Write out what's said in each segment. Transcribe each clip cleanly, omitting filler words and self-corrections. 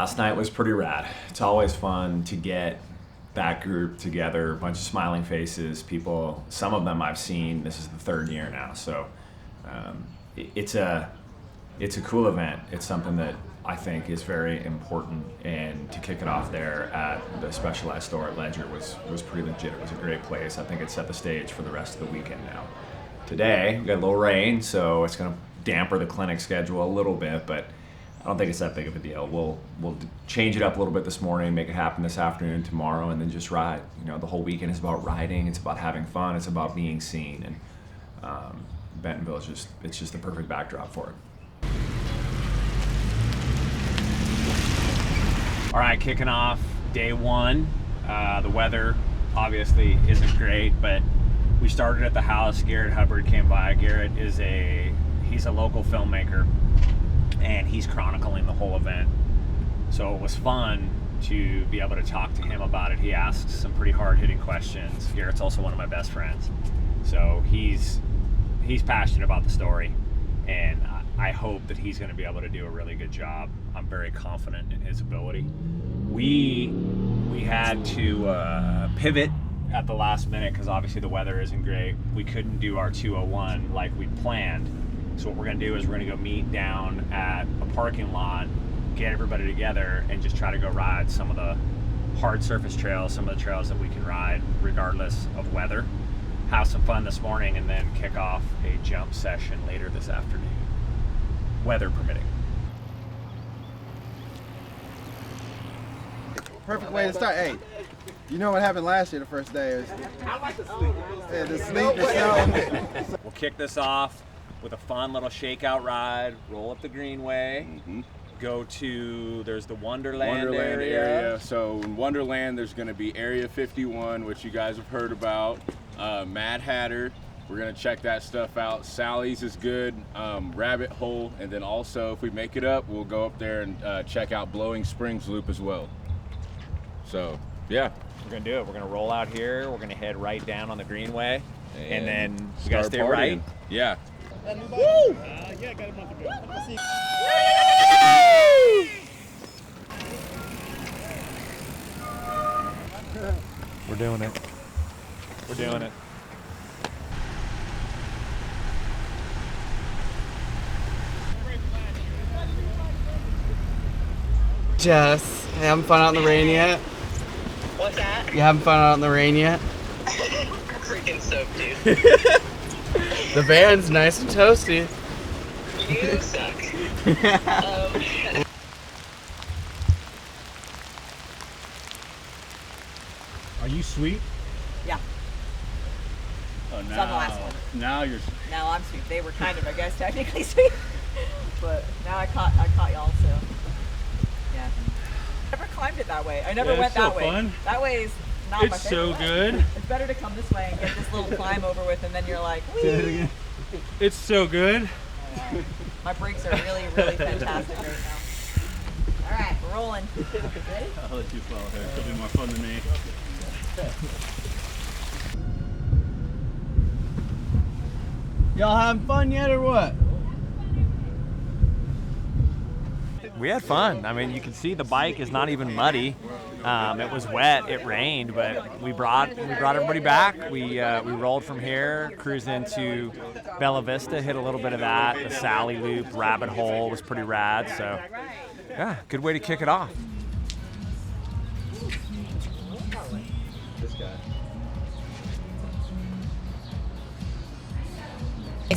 Last night was pretty rad. It's always fun to get that group together, a bunch of smiling faces, people, some of them I've seen, this is the third year now, so it's a cool event. It's something that I think is very important, and to kick it off there at the Specialized store at Ledger was pretty legit. It was a great place. I think it set the stage for the rest of the weekend now. Today, we got a little rain, so it's gonna damper the clinic schedule a little bit, but I don't think it's that big of a deal. We'll change it up a little bit this morning, make it happen this afternoon, tomorrow, and then just ride. You know, the whole weekend is about riding. It's about having fun. It's about being seen, and Bentonville is just the perfect backdrop for it. All right, kicking off day one. The weather obviously isn't great, but we started at the house. Garrett Hubbard came by. Garrett is he's a local filmmaker, and he's chronicling the whole event. So it was fun to be able to talk to him about it. He asked some pretty hard-hitting questions. Garrett's also one of my best friends. So he's passionate about the story, and I hope that he's gonna be able to do a really good job. I'm very confident in his ability. We had to pivot at the last minute because obviously the weather isn't great. We couldn't do our 201 like we planned. So what we're gonna do is we're gonna go meet down at a parking lot, get everybody together, and just try to go ride some of the hard surface trails, some of the trails that we can ride regardless of weather. Have some fun this morning, and then kick off a jump session later this afternoon, weather permitting. Perfect way to start. Hey, you know what happened last year the first day? Is the sleep, the snow. We'll kick this off with a fun little shakeout ride, roll up the greenway, go to, there's the Wonderland area. So in Wonderland, there's gonna be Area 51, which you guys have heard about. Mad Hatter, we're gonna check that stuff out. Sally's is good, Rabbit Hole, and then also if we make it up, we'll go up there and check out Blowing Springs Loop as well. So, yeah. We're gonna do it. We're gonna roll out here, we're gonna head right down on the greenway, and then we gotta stay partying. right. Yeah. Woo! Yeah, got a month ago. We're doing it. We're doing it. Jess, you having fun out in the rain yet? What's that? You having fun out in the rain yet? Freaking soaked, dude. The van's nice and toasty. You suck. Are you sweet? Yeah. Oh, It's on the last one. Now you're. Now I'm sweet. They were kind of, I guess, technically sweet, but now I caught y'all. So yeah. Never climbed it that way. I never went that way. Fun. That way is not my It's favorite so way. good. It's better to come this way and get this little climb over with, and then you're like, whee! It's so good. My brakes are really, really fantastic right now. All right, we're rolling. Ready? I'll let you follow her. It'll be more fun than me. Y'all having fun yet or what? We had fun. I mean, you can see the bike is not even muddy. It was wet, it rained, but we brought everybody back. We rolled from here, cruised into Bella Vista, hit a little bit of that. The Sally Loop, Rabbit Hole was pretty rad. So, yeah, good way to kick it off.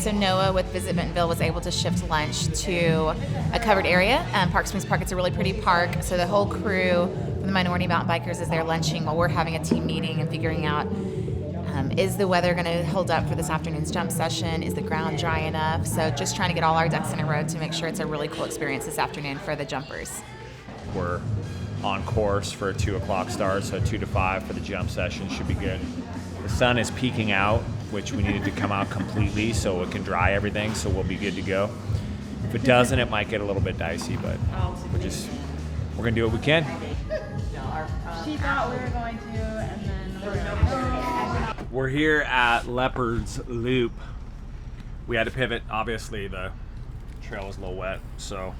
So Noah with Visit Bentonville was able to shift lunch to a covered area. Park Springs Park, it's a really pretty park. So the whole crew from the Minority Mountain Bikers is there lunching while we're having a team meeting and figuring out, is the weather going to hold up for this afternoon's jump session? Is the ground dry enough? So just trying to get all our ducks in a row to make sure it's a really cool experience this afternoon for the jumpers. We're on course for a 2 o'clock start, so 2 to 5 for the jump session should be good. The sun is peeking out, which we needed to come out completely so it can dry everything, so we'll be good to go. If it doesn't, it might get a little bit dicey, but we're gonna do what we can. She thought we were going to, and then We're here at Leopard's Loop. We had to pivot. Obviously, the trail was a little wet, so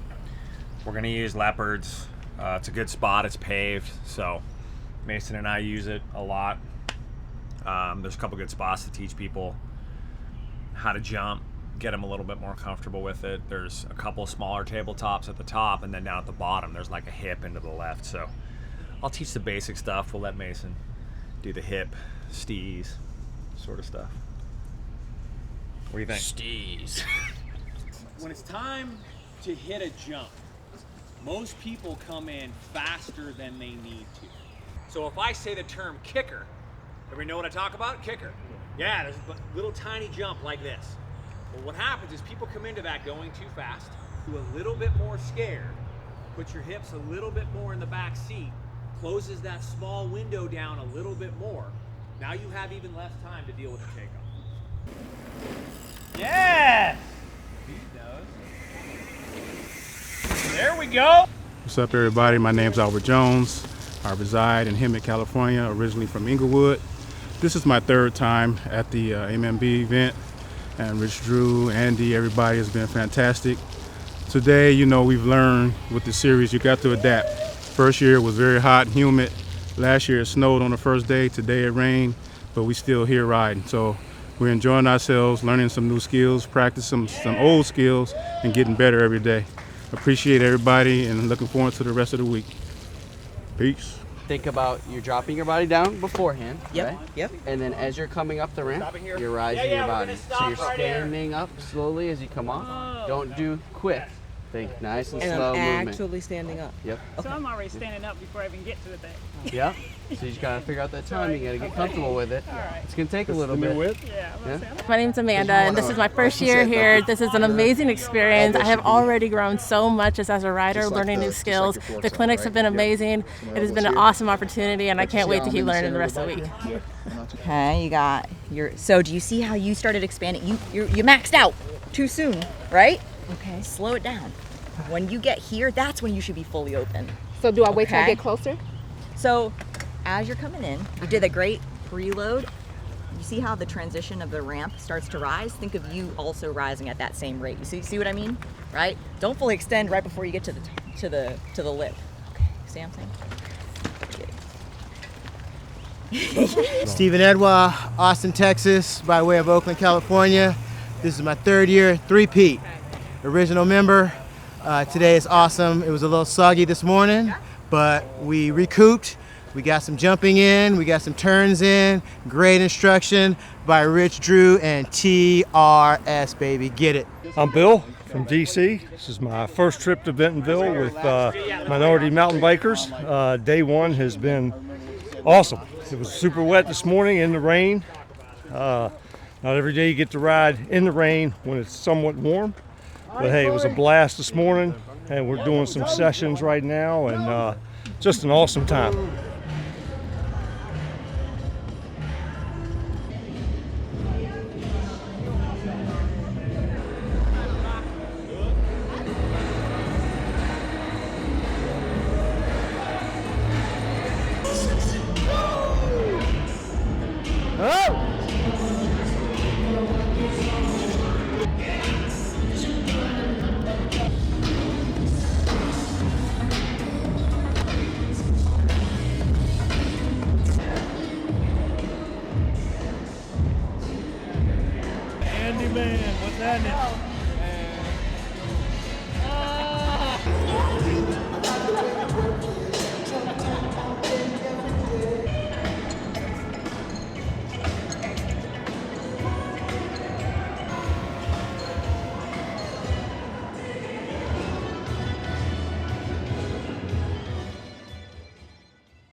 we're gonna use Leopard's. It's a good spot. It's paved, so Mason and I use it a lot. There's a couple good spots to teach people how to jump, get them a little bit more comfortable with it. There's a couple smaller tabletops at the top, and then down at the bottom there's like a hip into the left. So I'll teach the basic stuff. We'll let Mason do the hip, stees, sort of stuff. What do you think? Stees. When it's time to hit a jump, most people come in faster than they need to. So if I say the term kicker, everybody know what I talk about? Kicker. Yeah, there's a little tiny jump like this. Well, what happens is people come into that going too fast, do a little bit more scared, put your hips a little bit more in the back seat, closes that small window down a little bit more. Now you have even less time to deal with the takeoff. Yes! There we go. What's up, everybody? My name's Albert Jones. I reside in Hemet, California, originally from Inglewood. This is my third time at the MMB event, and Rich, Drew, Andy, everybody has been fantastic. Today, you know, we've learned with the series, you got to adapt. First year was very hot and humid. Last year it snowed on the first day. Today it rained, but we still here riding. So we're enjoying ourselves, learning some new skills, practicing some old skills, and getting better every day. Appreciate everybody and looking forward to the rest of the week. Peace. Think about you're dropping your body down beforehand. Yep, right? yep. And then as you're coming up the ramp, you're rising your body. So you're standing up slowly as you come off. Don't do quick. Think nice and slow movement. Actually standing up. Yep. So I'm already standing up before I even get to the thing. Yeah. So you just gotta figure out that time. You gotta get comfortable with it. It's gonna take a little bit. Yeah. My name's Amanda, and this is my first year here. This is an amazing experience. I have already grown so much as a rider, learning new skills. The clinics have been amazing. It has been an awesome opportunity, and I can't wait to keep learning the rest of the week. Okay, you got your. So do you see how you started expanding? You maxed out too soon, right? Okay. Slow it down. When you get here, that's when you should be fully open. So do I wait till I get closer? So as you're coming in, you did a great preload. You see how the transition of the ramp starts to rise? Think of you also rising at that same rate. You see what I mean? Right? Don't fully extend right before you get to the lip. Okay, see what I'm saying? Stephen Edwa, Austin, Texas, by way of Oakland, California. This is my third year, three-peat. Original member. Today is awesome. It was a little soggy this morning, but we recouped. We got some jumping in, we got some turns in. Great instruction by Rich, Drew, and TRS, baby. Get it. I'm Bill from DC. This is my first trip to Bentonville with minority mountain bikers. Day one has been awesome. It was super wet this morning in the rain. Not every day you get to ride in the rain when it's somewhat warm. But hey, it was a blast this morning, and we're doing some sessions right now, and just an awesome time. Andy, man, what's happening?